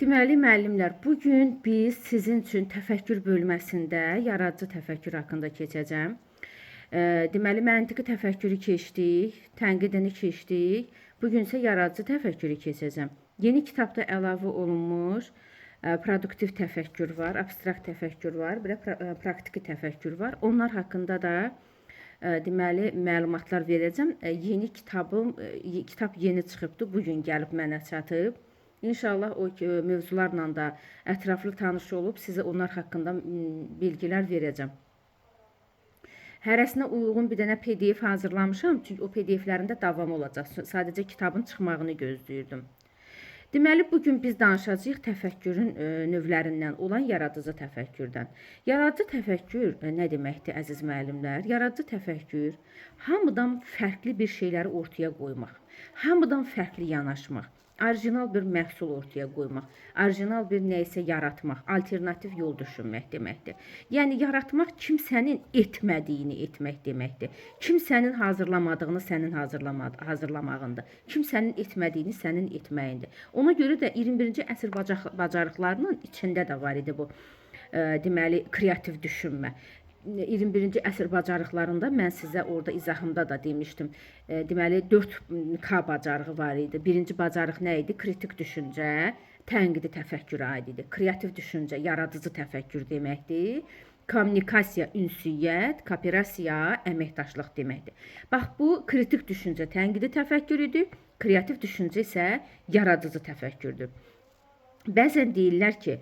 Deməli, müəllimlər, bugün biz sizin üçün təfəkkür bölməsində yaradıcı təfəkkür haqqında keçəcəm. Deməli, məntiqi təfəkkürü keçdik, tənqidini keçdik. Bugün isə yaradıcı təfəkkürü keçəcəm. Yeni kitabda əlavə olunmuş produktiv təfəkkür var, abstrakt təfəkkür var, bir də praktiki təfəkkür var. Onlar haqqında da deməli məlumatlar verəcəm. Kitab yeni çıxıbdı, bugün gəlib mənə çatıb. İnşallah o mövzularla da ətraflı tanış olub sizə onlar haqqında bilgilər verəcəm. Hərəsinə uyğun bir dənə PDF hazırlamışam, çünki o PDF-lərində davam olacaq. Sadəcə kitabın çıxmağını gözləyirdim. Deməli, bugün biz danışacağıq təfəkkürün növlərindən olan yaradıcı təfəkkürdən. Yaradıcı təfəkkür nə deməkdir, əziz müəllimlər? Yaradıcı təfəkkür hamıdan fərqli bir şeyləri ortaya qoymaq, hamıdan fərqli yanaşmaq, orijinal bir məhsul ortaya qoymaq, orijinal bir nəyisə yaratmaq, alternativ yol düşünmək deməkdir. Yəni, yaratmaq kimsənin etmədiyini etmək deməkdir. Kimsənin hazırlamadığını sənin hazırlamağındır. Kimsənin etmədiyini sənin etməyindir. Ona görə də 21-ci əsr bacarıqlarının içində də var idi bu, deməli, kreativ düşünmə. 21-ci əsr bacarıqlarında mən sizə orada izahımda da demişdim. Deməli 4K bacarığı var idi. Birinci bacarıq nə idi? Kritik düşüncə, tənqidi təfəkkürə aid idi. Kreativ düşüncə, yaradıcı təfəkkür deməkdir. Kommunikasiya, ünsiyyət, kooperasiya, əməkdaşlıq deməkdir. Bax, bu kritik düşüncə tənqidi təfəkkür idi. Kreativ düşüncə isə yaradıcı təfəkkürdür. Bəzən deyirlər ki,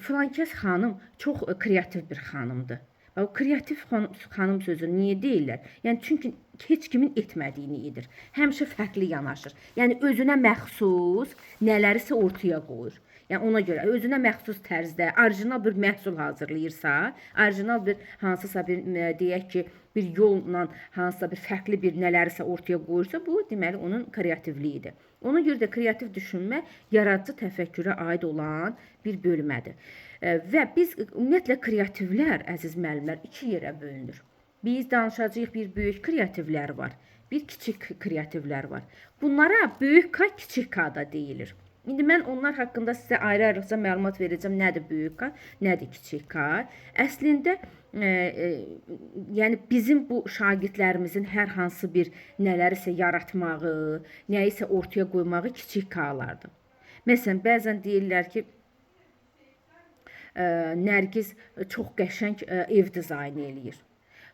filankəs xanım çox kreativ bir xanımdır. O kreativ xanım sözü niyə deyirlər? Yəni, çünki heç kimin etmədiyini edir. Həmişə fərqli yanaşır. Yəni, özünə məxsus nələrisə ortaya qoyur. Yəni, ona görə özünə məxsus tərzdə orijinal bir məhsul hazırlayırsa, orijinal bir hansısa bir, deyək ki, bir yolla hansısa bir fərqli bir nələrsə ortaya qoyursa, bu, deməli, onun kreativliyidir. Ona görə də kreativ düşünmə yaradıcı təfəkkürə aid olan bir bölmədir. Və biz ümumiyyətlə kreativlər, əziz müəllimlər, iki yerə bölünür. Biz danışacağıq bir böyük kreativlər var, bir kiçik kreativlər var. Bunlara böyük K, kiçik K da deyilir. İndi mən onlar haqqında sizə ayrı-ayrıca məlumat verəcəm. Nədir böyük K, nədir kiçik K? Əslində, yəni bizim bu şagirdlərimizin hər hansı bir nələrisə yaratmağı, nəyisə ortaya qoymağı kiçik K-lardır. Məsələn, bəzən deyirlər ki, Nərgiz çox qəşəng ev dizaynı eləyir.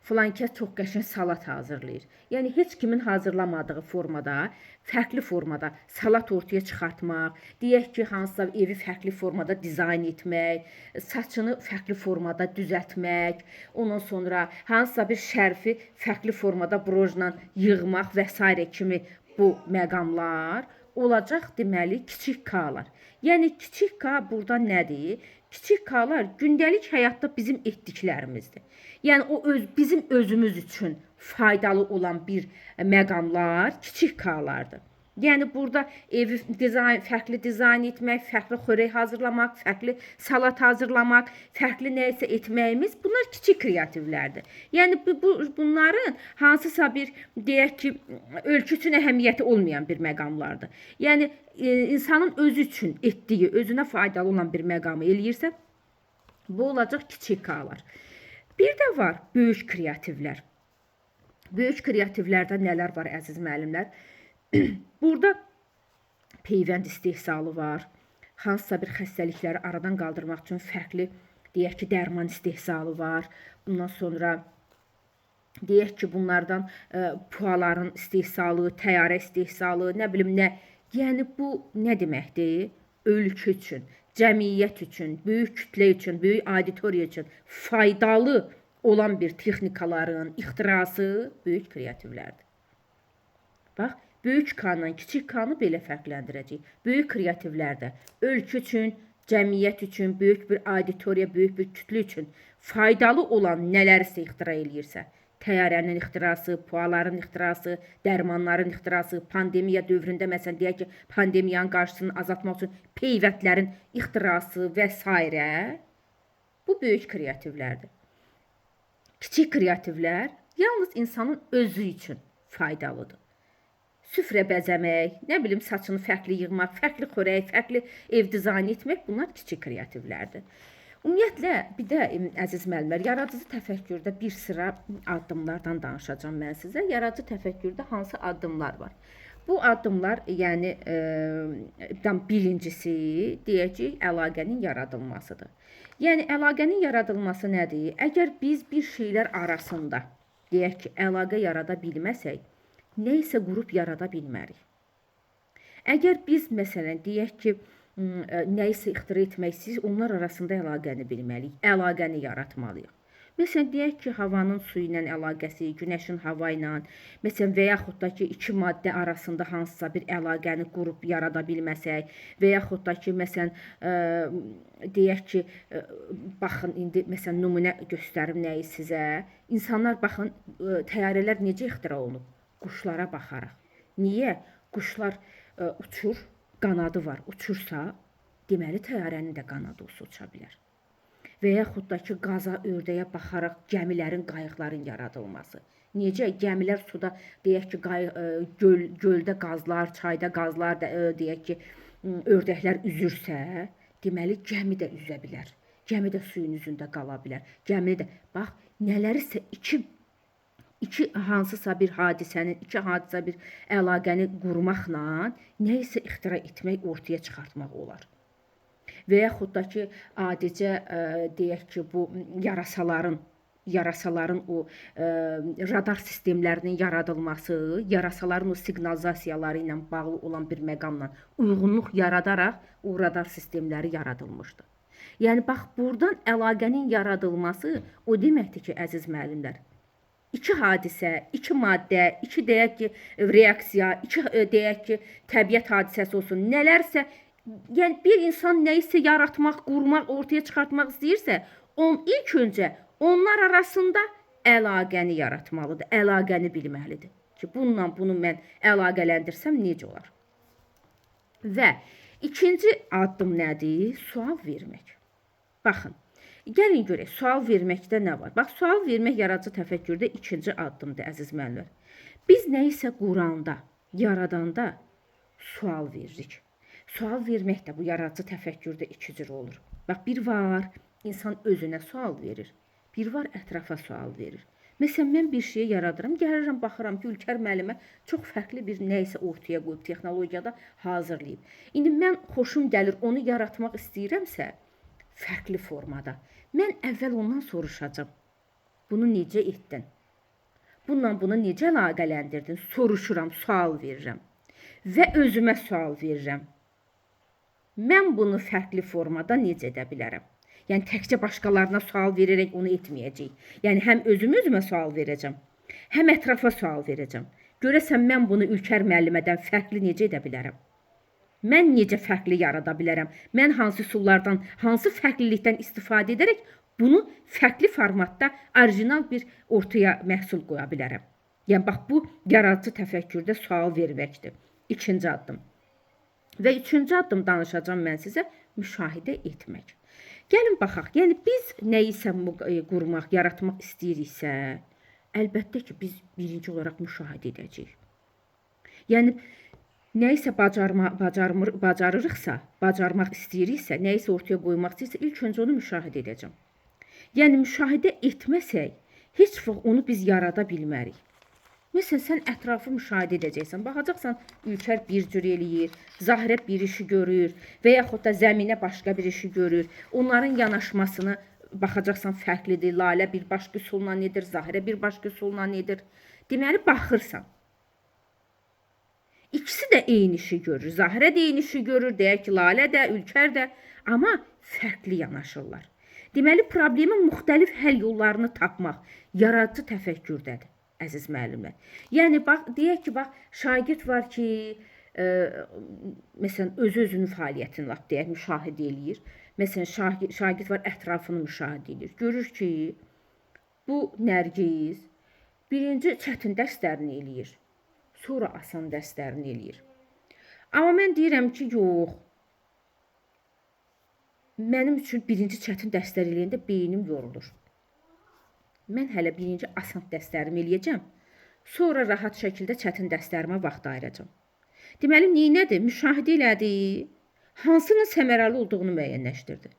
Filankəs çox qəşəng salat hazırlayır. Yəni, heç kimin hazırlamadığı formada, fərqli formada salat ortaya çıxartmaq, deyək ki, hansısa evi fərqli formada dizayn etmək, saçını fərqli formada düzəltmək, ondan sonra hansısa bir şərfi fərqli formada brojla yığmaq və s. kimi bu məqamlar olacaq, deməli, kiçik K-lar. Yəni, kiçik K burada nədir? Kiçik K-lar gündəlik həyatda bizim etdiklərimizdir. Yəni, o bizim özümüz üçün faydalı olan bir məqamlar kiçik K-lardır. Yəni, burada evi fərqli dizayn etmək, fərqli xörək hazırlamaq, fərqli salat hazırlamaq, fərqli nəyisə etməyimiz, bunlar kiçik kreativlərdir. Yəni, bunların hansısa bir, deyək ki, ölkə üçün əhəmiyyəti olmayan bir məqamlardır. Yəni, insanın özü üçün etdiyi, özünə faydalı olan bir məqamı eləyirsə, bu olacaq kiçik K-lar. Bir də var böyük kreativlər. Böyük kreativlərdə nələr var, əziz müəllimlər? Burada peyvənd istehsalı var, hansısa bir xəstəlikləri aradan qaldırmaq üçün fərqli, deyək ki, dərman istehsalı var. Bundan sonra deyək ki, bunlardan puaların istehsalı, təyyarə istehsalı, nə bilim nə. Yəni, bu nə deməkdir? Ölkə üçün, cəmiyyət üçün, böyük kütlə üçün, böyük auditoriya üçün faydalı olan bir texnikaların ixtirası böyük kreativlərdir. Bax, böyük K-dan kiçik K-nı belə fərqləndirəcək. Böyük kreativlərdə ölkə üçün, cəmiyyət üçün, böyük bir auditoriya, böyük bir kütlə üçün faydalı olan nələrsə ixtira eləyirsə, təyyarənin ixtirası, puaların ixtirası, dərmanların ixtirası, pandemiya dövründə, məsələn, deyək ki, pandemiyanın qarşısını azaltmaq üçün peyvəndlərin ixtirası və s. Bu böyük kreativlərdir. Kiçik kreativlər yalnız insanın özü üçün faydalıdır. süfrə bəzəmək, nə bilim saçını fərqli yığmaq, fərqli xörək, fərqli ev dizayn etmək bunlar kiçik kreativlərdir. Ümumiyyətlə, bir də əziz müəllimlər, yaradıcı təfəkkürdə bir sıra addımlardan danışacağam mən sizə. Yaradıcı təfəkkürdə hansı addımlar var? Bu addımlar, yəni birincisi, deyəcək, əlaqənin yaradılmasıdır. Yəni əlaqənin yaradılması nədir? Əgər biz bir şeylər arasında, deyək ki, əlaqə yarada bilməsək, nə isə qrup yarada bilmərik. Əgər biz, məsələn, deyək ki, nə isə ixtira etmək istəyirik, onlar arasında əlaqəni bilməliyik, əlaqəni yaratmalıyıq. Məsələn, deyək ki, havanın su ilə əlaqəsi, günəşin hava ilə, məsələn, və yaxud da ki, iki maddə arasında hansısa bir əlaqəni qurub yarada bilməsək, və yaxud da ki, məsələn, deyək ki, baxın, indi, məsələn, nümunə göstərim nəyi sizə. İnsanlar, baxın, təyyarələr necə ixtira olunub? Quşlara baxaraq. Niyə? Quşlar uçur, qanadı var, uçursa, deməli, təyyarənin də qanadı olsa uça bilər. Və yaxud da ki, qaza, ördəyə baxaraq gəmilərin, qayıqların yaradılması. Necə? Gəmilər suda, deyək ki, göldə qazlar, çayda qazlar, deyək ki, ördəklər üzürsə, deməli, gəmi də üzə bilər. Gəmi də suyun üzündə qala bilər. Gəmi də, bax, nələrisə iki hansısa bir hadisənin, iki hadisə bir əlaqəni qurmaqla nə isə ixtira etmək, ortaya çıxartmaq olar. Və yaxud da ki, adicə deyək ki, bu yarasaların o radar sistemlərinin yaradılması, yarasaların o siqnalizasiyaları ilə bağlı olan bir məqamla uyğunluq yaradaraq o radar sistemləri yaradılmışdı. Yəni, bax, buradan əlaqənin yaradılması o deməkdir ki, əziz müəllimlər, iki hadisə, iki maddə, iki deyək ki, reaksiya, iki deyək ki, təbiət hadisəsi olsun, nələrsə, yəni bir insan nə isə yaratmaq, qurmaq, ortaya çıxartmaq istəyirsə, ilk öncə onlar arasında əlaqəni yaratmalıdır, əlaqəni bilməlidir ki, bununla bunu mən əlaqələndirsəm necə olar? Və ikinci addım nədir? Sual vermək. Baxın, gəlin görək, sual verməkdə nə var? Bax, sual vermək yaradıcı təfəkkürdə ikinci addımdır, əziz müəllimlər. Biz nə isə quranda, yaradanda sual veririk. Sual vermək də bu yaradıcı təfəkkürdə iki cür olur. Bax, bir var, insan özünə sual verir. Bir var, ətrafa sual verir. Məsələn, mən bir şeyi yaradıram, gəlirəm, baxıram ki, Ülkər müəllimə çox fərqli bir nə isə ortaya qoyub, texnologiyada hazırlayıb. İndi mən xoşum gəlir, onu yaratmaq istəyirəmsə, fərqli formada. Mən əvvəl ondan soruşacağam. Bunu necə etdin? Bununla bunu necə əlaqələndirdin? Soruşuram, sual verirəm. Və özümə sual verirəm. Mən bunu fərqli formada necə edə bilərəm? Yəni, təkcə başqalarına sual verərək onu etməyəcəyik. Yəni, həm özümə sual verəcəm, həm ətrafa sual verəcəm. Görəsən, mən bunu Ülkər müəllimədən fərqli necə edə bilərəm? Mən necə fərqli yarada bilərəm? Mən hansı üsullardan, hansı fərqlilikdən istifadə edərək bunu fərqli formatda orijinal bir ortaya məhsul qoya bilərəm? Yəni, bax, bu yaradıcı təfəkkürdə sual verməkdir. İkinci addım. Və üçüncü addım danışacağım mən sizə müşahidə etmək. Gəlin, baxaq, yəni biz nə isə qurmaq, yaratmaq istəyiriksə, əlbəttə ki, biz birinci olaraq müşahidə edəcəyik. Yəni, nə isə bacarırıqsa, bacarmaq istəyiriksə, nə isə ortaya qoymaq istəyirsə, ilk öncə onu müşahidə edəcəm. Yəni, müşahidə etməsək, heç vaxt onu biz yarada bilmərik. Məsələn, sən ətrafı müşahidə edəcəksən, baxacaqsan, Ülkər bir cür eləyir, Zahirə bir işi görür və yaxud da Zəminə başqa bir işi görür. Onların yanaşmasını baxacaqsan fərqlidir, Lalə bir başqa üsulla edir, Zahirə bir başqa üsulla edir. Deməli, baxırsan. İkisi də eyni işi görür, Zahirə də eyni işi görür, deyək ki, Lalə də, Ülkər də, amma fərqli yanaşırlar. Deməli, problemin müxtəlif həll yollarını tapmaq yaradıcı təfəkkürdədir, əziz müəllimlər. Yəni, bax, deyək ki, bax, şagird var ki, məsələn, özünün fəaliyyətini lap deyək, müşahidə eləyir. Məsələn, şagird var, ətrafını müşahidə edir. Görür ki, bu Nərgiz birinci çətin dərslərini eləyir, sonra asan dərslərini eləyir. Amma mən deyirəm ki, yox, mənim üçün birinci çətin dərslər eləyəndə beynim yorulur. Mən hələ birinci asan dərslərimi eləyəcəm, Sonra rahat şəkildə çətin dərslərimə vaxt ayıracağam. Deməli, neynədir? Müşahidə elədi, hansının səmərəli olduğunu müəyyənləşdirdi.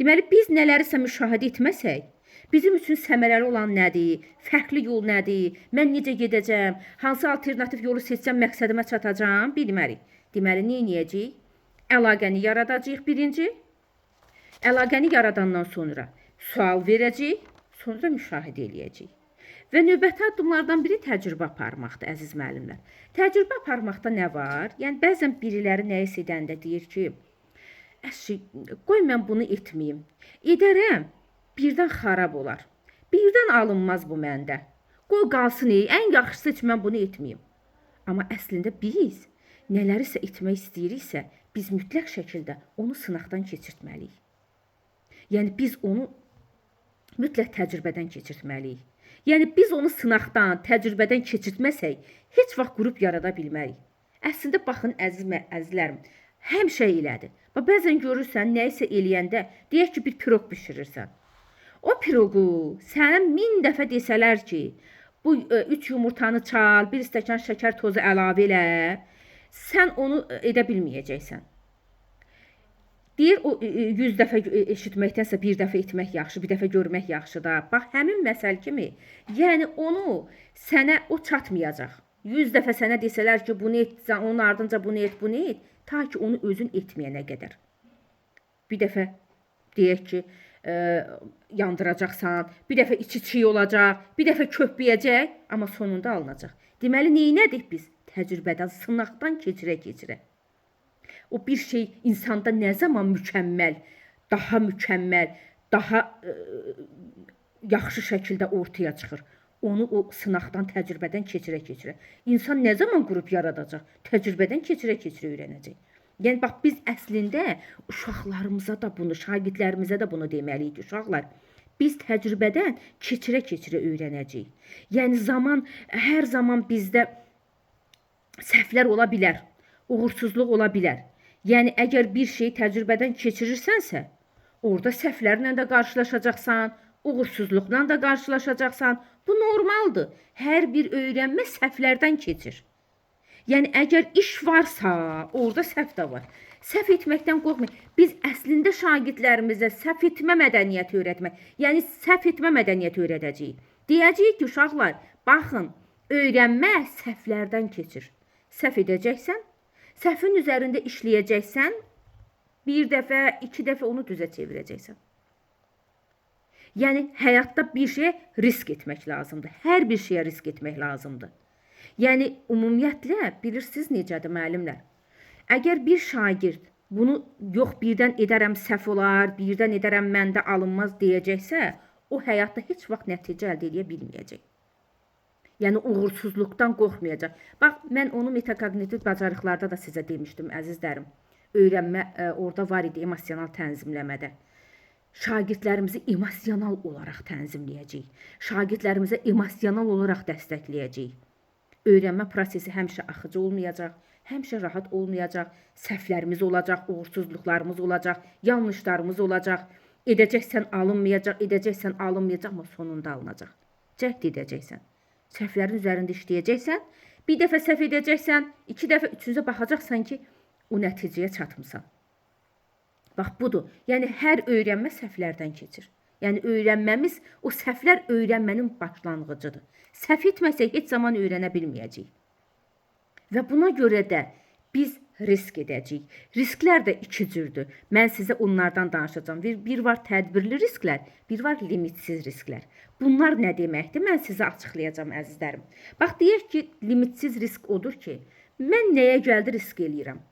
Deməli, biz nələrisə müşahidə etməsək, bizim üçün səmərəli olan nədir? Fərqli yol nədir? Mən necə gedəcəm? Hansı alternativ yolu seçsəm məqsədimə çatacağam? Bilmərik. Deməli, nə edəcəyik? Əlaqəni yaradacağıq birinci. Əlaqəni yaradandan sonra sual verəcəyik, sonra da müşahidə eləyəcəyik. Və növbəti addımlardan biri təcrübə aparmaqdır, əziz müəllimlər. Təcrübə aparmaqda nə var? Yəni, bəzən biriləri nəyisə edəndə deyir ki, qoy mən bunu etməyim. Edərəm, birdən xarab olar. Birdən alınmaz bu məndə. Qoy qalsın, ən yaxşısı ki, mən bunu etməyim. Amma əslində biz nələrisə etmək istəyiriksə, biz mütləq şəkildə onu sınaqdan keçirtməliyik. Yəni, biz onu mütləq təcrübədən keçirtməliyik. Yəni, biz onu sınaqdan, təcrübədən keçirtməsək, heç vaxt qrup yarada bilmərik. Əslində, baxın, əzizlərim, həmişə elədir. Bəzən görürsən, nəyisə eləyəndə, deyək ki, bir piroq bişirirsən. O piroqu sənə 1000 dəfə desələr ki, bu 3 yumurtanı çal, 1 stəkan şəkər tozu əlavə elə, sən onu edə bilməyəcəksən. Deyir, o 100 dəfə eşitməkdənsə bir dəfə etmək yaxşı, bir dəfə görmək yaxşı da. Bax, həmin məsəl kimi, yəni onu sənə o çatmayacaq. 100 dəfə sənə desələr ki, bunu et, onun ardınca bunu et, ta ki onu özün etməyənə qədər. Bir dəfə deyək ki, yandıracaqsan, bir dəfə içi çiy olacaq, bir dəfə köpbəyəcək, amma sonunda alınacaq. Deməli, neynədik biz? Təcrübədən, sınaqdan keçirə-keçirə. O bir şey insanda nə zaman mükəmməl, daha yaxşı şəkildə ortaya çıxır. Onu o sınaqdan, təcrübədən keçirə-keçirə. İnsan nə zaman qrup yaradacaq? Təcrübədən keçirə-keçirə öyrənəcək. Yəni, bax, biz əslində uşaqlarımıza da bunu, şagirdlərimizə də bunu deməliyik. Uşaqlar, biz təcrübədən keçirə-keçirə öyrənəcəyik. Yəni, hər zaman bizdə səhvlər ola bilər, uğursuzluq ola bilər. Yəni, əgər bir şey təcrübədən keçirirsənsə, orada səhvlərlə də qarşılaşacaqsan, uğursuzluqla da qarşılaşacaqsan. Bu normaldır. Hər bir öyrənmə səhvlərdən keçir. Yəni, əgər iş varsa, orada səhv də var. Səhv etməkdən qorxmayın. Biz əslində şagirdlərimizə səhv etmə mədəniyyəti öyrətmək, yəni səhv etmə mədəniyyəti öyrədəcəyik. Deyəcəyik ki, uşaqlar, baxın, öyrənmə səhvlərdən keçir. Səhv edəcəksən, səhvin üzərində işləyəcəksən, bir dəfə, 2 dəfə onu düzə çevirəcəksən. Yəni, həyatda bir şeyə risk etmək lazımdır. Hər bir şeyə risk etmək lazımdır. Yəni, ümumiyyətlə, bilirsiniz necədir, müəllimlər? Əgər bir şagird bunu yox, birdən edərəm səhv olar, birdən edərəm məndə alınmaz deyəcəksə, o həyatda heç vaxt nəticə əldə edə bilməyəcək. Yəni, uğursuzluqdan qorxmayacaq. Bax, mən onu metakognitiv bacarıqlarda da sizə demişdim, əzizlərim. Öyrənmə orada var idi, emosional tənzimləmədə. Şagirdlərimizi emosional olaraq tənzimləyəcəyik. Şagirdlərimizə emosional olaraq dəstəkləyəcəyik. Öyrənmə prosesi həmişə axıcı olmayacaq, həmişə rahat olmayacaq, səhvlərimiz olacaq, uğursuzluqlarımız olacaq, yanlışlarımız olacaq. Edəcəksən alınmayacaq, edəcəksən alınmayacaq, amma sonunda alınacaq. Cəhd edəcəksən. Səhvlərin üzərində işləyəcəksən, bir dəfə səhv edəcəksən, 2 dəfə, 3-cüzə baxacaqsan ki, o nəticəyə çatmısan. Bax, budur. Yəni, hər öyrənmə səhvlərdən keçir. Yəni, öyrənməmiz, o səhvlər öyrənmənin başlanğıcıdır. Səhv etməsək, heç zaman öyrənə bilməyəcəyik. Və buna görə də biz risk edəcəyik. Risklər də 2 cürdür. Mən sizə onlardan danışacağım. Bir var tədbirli risklər, bir var limitsiz risklər. Bunlar nə deməkdir? Mən sizə açıqlayacağım, əzizlərim. Bax, deyək ki, limitsiz risk odur ki, mən nəyə gəldi risk eləyirəm?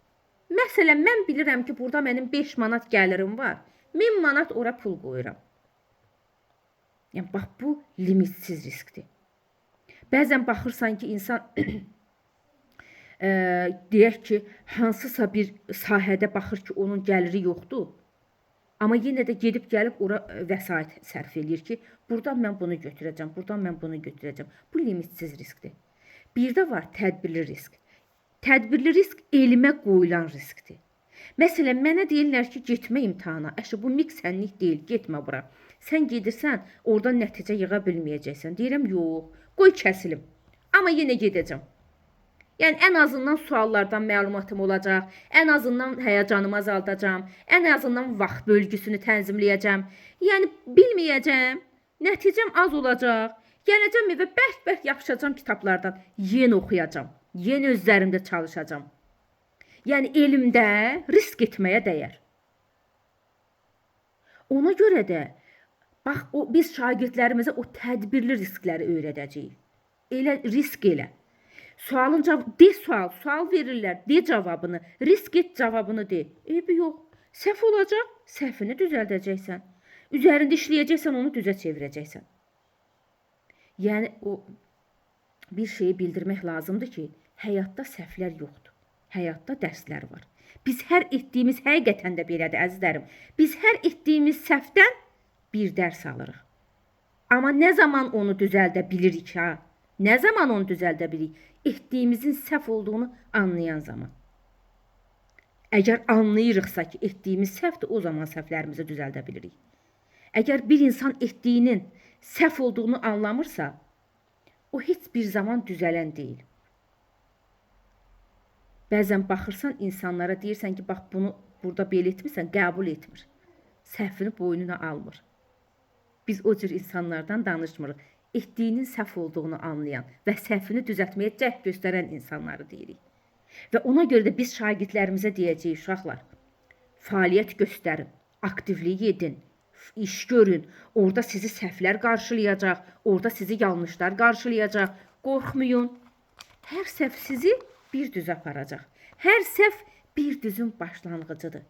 Məsələn, mən bilirəm ki, burada mənim 5 manat gəlirim var. 1000 manat ora pul qoyuram. Yəni, bax, bu limitsiz riskdir. Bəzən baxırsan ki, insan deyək ki, hansısa bir sahədə baxır ki, onun gəliri yoxdur. Amma yenə də gedib gəlib ora vəsait sərf eləyir ki, buradan mən bunu götürəcəm, buradan mən bunu götürəcəm. Bu limitsiz riskdir. Bir də var tədbirli risk. Tədbirli risk elmə qoyulan riskdir. Məsələn, mənə deyirlər ki, getmə imtahana. Bu miksənlik deyil, getmə bura. Sən gedirsən, oradan nəticə yığa bilməyəcəksən. Deyirəm, yox, qoy kəsilim. Amma yenə gedəcəm. Yəni ən azından suallardan məlumatım olacaq, ən azından həyəcanımı azaldacağam, ən azından vaxt bölgüsünü tənzimləyəcəm. Yəni bilməyəcəm, nəticəm az olacaq. Gələcəm evə bərk-bərk yapışacağam kitablardan, yenə oxuyacağam, yenə öz üzərimdə çalışacağam. Yəni elmdə risk etməyə dəyər. Ona görə də bax biz şagirdlərimizə o tədbirli riskləri öyrədəcəyik. Elə risk elə. Sualın de sual verirlər, de cavabını, risk et cavabını de. Eybi yox, səhv olacaq, səhvini düzəldəcəksən. Üzərində işləyəcəksən, onu düzə çevirəcəksən. Yəni o bir şeyi bildirmək lazımdır ki, həyatda səhvlər yoxdur. Həyatda dərslər var. Biz hər etdiyimiz həqiqətən də belədir əzizlərim. Biz hər etdiyimiz səhvdən bir dərs alırıq. Amma nə zaman onu düzəldə bilirik ha? Nə zaman onu düzəldə bilirik? Etdiyimizin səhv olduğunu anlayan zaman. Əgər anlayırıqsa ki, etdiyimiz səhvdir, o zaman səhvlərimizi düzəldə bilirik. Əgər bir insan etdiyinin səhv olduğunu anlamırsa, o heç bir zaman düzələn deyil. Bəzən baxırsan insanlara, deyirsən ki, bax bunu burada belə etmirsən, qəbul etmir. Səhvini boynuna almır. Biz o cür insanlardan danışmırıq. Etdiyinin səhv olduğunu anlayan və səhvini düzəltməyə cəhd göstərən insanları deyirik. Və ona görə də biz şagirdlərimizə deyəcəyik, uşaqlar, fəaliyyət göstərin, aktivlik edin, iş görün, orada sizi səhvlər qarşılayacaq, orada sizi yanlışlar qarşılayacaq, qorxmayın. Hər səhv sizi bir düzə aparacaq. Hər səhv bir düzün başlanğıcıdır.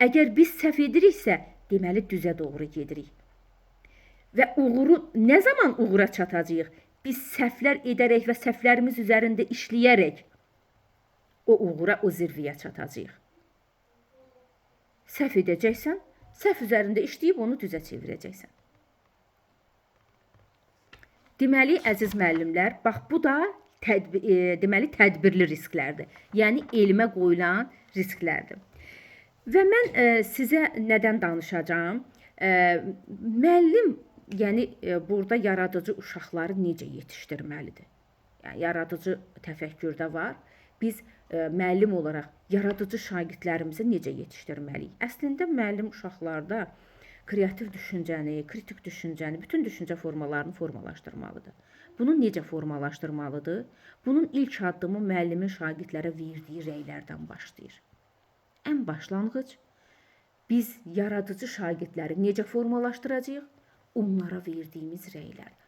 Əgər biz səhv ediriksə, deməli düzə doğru gedirik. Və uğuru nə zaman uğura çatacağıq? Biz səhvlər edərək və səhvlərimiz üzərində işləyərək o uğura, o zirvəyə çatacağıq. Səhv edəcəksən, səhv üzərində işləyib onu düzə çevirəcəksən. Deməli, əziz müəllimlər, bax bu da deməli tədbirli risklərdir. Yəni elmə qoyulan risklərdir. Və mən sizə nədən danışacağam? Müəllim yəni burada yaradıcı uşaqları necə yetişdirməlidir? Yəni yaradıcı təfəkkürdə var. Biz müəllim olaraq yaradıcı şagirdlərimizi necə yetişdirməliyik? Əslində müəllim uşaqlarda kreativ düşüncəni, kritik düşüncəni, bütün düşüncə formalarını formalaşdırmalıdır. Bunu necə formalaşdırmalıdır? Bunun ilk addımı müəllimin şagirdlərə verdiyi rəylərdən başlayır. Ən başlanğıc biz yaradıcı şagirdləri necə formalaşdıracağıq? Onlara verdiyimiz rəylərdən.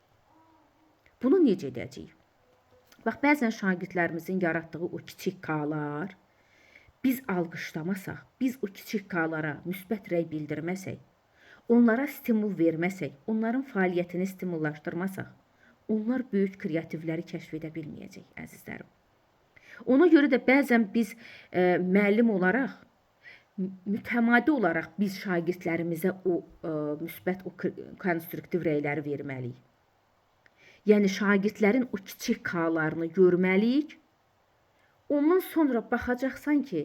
Bunu necə edəcəyik? Bax, bəzən şagirdlərimizin yaratdığı o kiçik K-lar, biz alqışlamasaq, biz o kiçik K-lara müsbət rəy bildirməsək, onlara stimul verməsək, onların fəaliyyətini stimullaşdırmasaq, onlar böyük kreativləri kəşf edə bilməyəcək, əzizlərim. Ona görə də bəzən biz müəllim olaraq, mütəmadi olaraq biz şagirdlərimizə o müsbət, o konstruktiv rəyləri verməliyik. Yəni şagirdlərin o kiçik K-larını görməliyik. Ondan sonra baxacaqsan ki,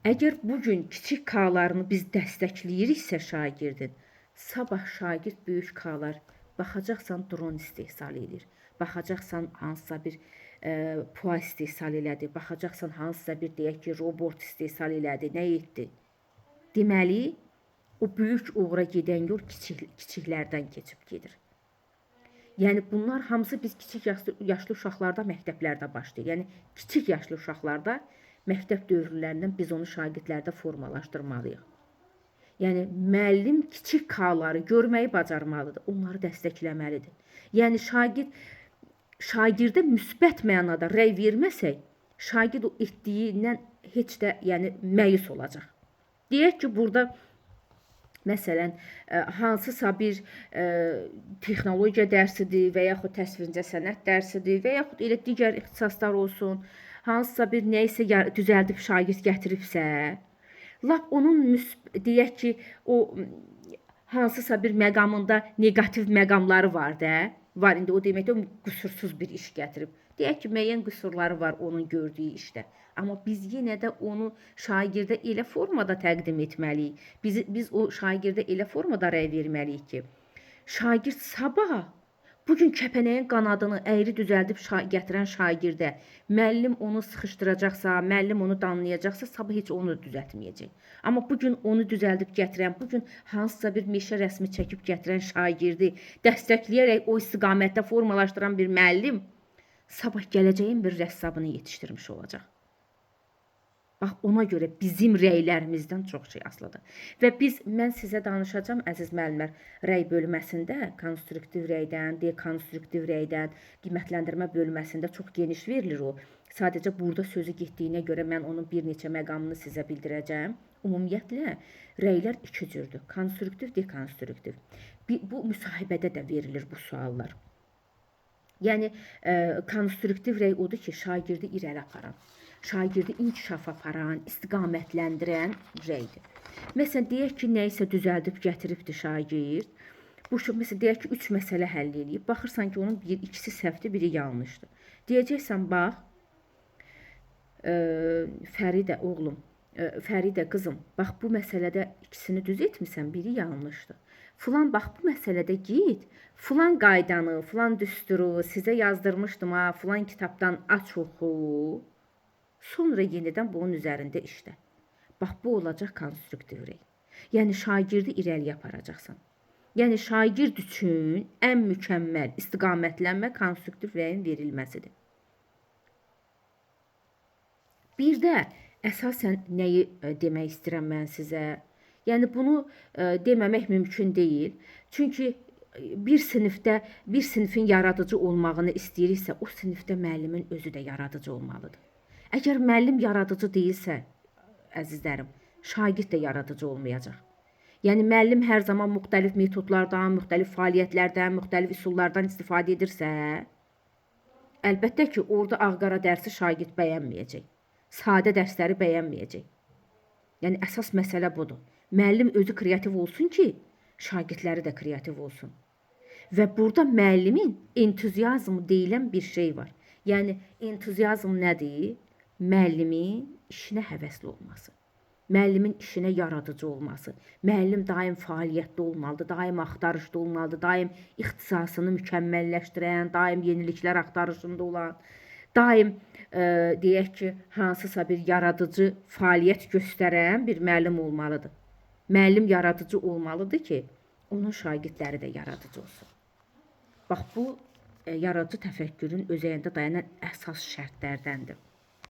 əgər bugün kiçik K-larını biz dəstəkləyiriksə şagirdin, sabah şagird böyük K-lar baxacaqsan dron istehsal edir. Baxacaqsan hansısa bir PUA istehsal elədi, baxacaqsan hansısa bir deyək ki, robot istehsal elədi, nə etdi? Deməli, o böyük uğura gedən yol kiçiklərdən keçib gedir. Yəni bunlar hamısı biz kiçik yaşlı uşaqlarda məktəblərdə başlayır. Yəni kiçik yaşlı uşaqlarda məktəb dövrlərindən biz onu şagirdlərdə formalaşdırmalıyıq. Yəni müəllim kiçik K-ları görməyi bacarmalıdır, onları dəstəkləməlidir. Yəni şagirdə müsbət mənada rəy verməsək, şagird o etdiyindən heç də yəni məyus olacaq. Deyək ki, burada məsələn hansısa bir texnologiya dərsidir və yaxud təsvirincə sənət dərsidir və yaxud elə digər ixtisaslar olsun, hansısa bir nəyisə düzəldib şagird gətiribsə, lap onun deyək ki, o hansısa bir məqamında negativ məqamları var da, var indi o deməkdə o qüsursuz bir iş gətirib. Deyək ki, müəyyən qüsurları var onun gördüyü işdə. Amma biz yenə də onu şagirdə elə formada təqdim etməliyik. Biz o şagirdə elə formada rəy verməliyik ki, şagird sabah Bugün kəpənəyin qanadını əyri düzəldib gətirən şagirdə müəllim onu sıxışdıracaqsa, müəllim onu danlayacaqsa, sabah heç onu da düzəltməyəcək. Amma bugün onu düzəldib gətirən, bugün hansısa bir meşə rəsmi çəkib gətirən şagirdi dəstəkləyərək o istiqamətdə formalaşdıran bir müəllim sabah gələcəyin bir rəssabını yetişdirmiş olacaq. Bax, ona görə bizim rəylərimizdən çox şey asılıdır. Və mən sizə danışacağım, əziz müəllimlər, rəy bölməsində, konstruktiv rəydən, dekonstruktiv rəydən, qiymətləndirmə bölməsində çox geniş verilir o. Sadəcə burada sözü getdiyinə görə mən onun bir neçə məqamını sizə bildirəcəm. Ümumiyyətlə, rəylər iki cürdür, konstruktiv, dekonstruktiv. Bu müsahibədə də verilir bu suallar. Yəni, konstruktiv rəy odur ki, şagirdi irəli aparan, şagirdi inkişaf aparan, istiqamətləndirən rəydir. Məsələn, deyək ki, nəyisə düzəldib gətiribdir şagird. Məsələn, deyək ki, 3 məsələ həll edib. Baxırsan ki, onun ikisi səhvdir, biri yanlışdır. Deyəcəksən, bax, Fəridə, oğlum, Fəridə, qızım, bax, bu məsələdə ikisini düz etmirsən, biri yanlışdır. Filan, bax, bu məsələdə git, filan qaydanı, filan düsturu sizə yazdırmışdım, filan kitabdan aç oxu. Sonra yenidən bunun üzərində işlə. Bax, bu olacaq konstruktiv rəy. Yəni, şagirdi irəliyə aparacaqsan. Yəni, şagird üçün ən mükəmməl istiqamətlənmə konstruktiv rəyin verilməsidir. Bir də əsasən nəyi demək istəyirəm mən sizə? Yəni, bunu deməmək mümkün deyil. Çünki bir sinifin yaradıcı olmağını istəyiriksə, o sinifdə müəllimin özü də yaradıcı olmalıdır. Əgər müəllim yaradıcı deyilsə, əzizlərim, şagird də yaradıcı olmayacaq. Yəni, müəllim hər zaman müxtəlif metodlardan, müxtəlif fəaliyyətlərdən, müxtəlif üsullardan istifadə edirsə, əlbəttə ki, orada ağ-qara dərsi şagird bəyənməyəcək. Sadə dərsləri bəyənməyəcək. Yəni, əsas məsələ budur. Müəllim özü kreativ olsun ki, şagirdləri də kreativ olsun. Və burada müəllimin entuziazmı deyilən bir şey var. Yəni, entuziazm nədir? Müəllimin işinə həvəsli olması, müəllimin işinə yaradıcı olması, müəllim daim fəaliyyətdə olmalıdır, daim axtarışda olmalıdır, daim ixtisasını mükəmməlləşdirən, daim yeniliklər axtarışında olan, daim deyək ki, hansısa bir yaradıcı fəaliyyət göstərən bir müəllim olmalıdır. Müəllim yaradıcı olmalıdır ki, onun şagirdləri də yaradıcı olsun. Bax, bu yaradıcı təfəkkürün özəyində dayanan əsas şərtlərdəndir.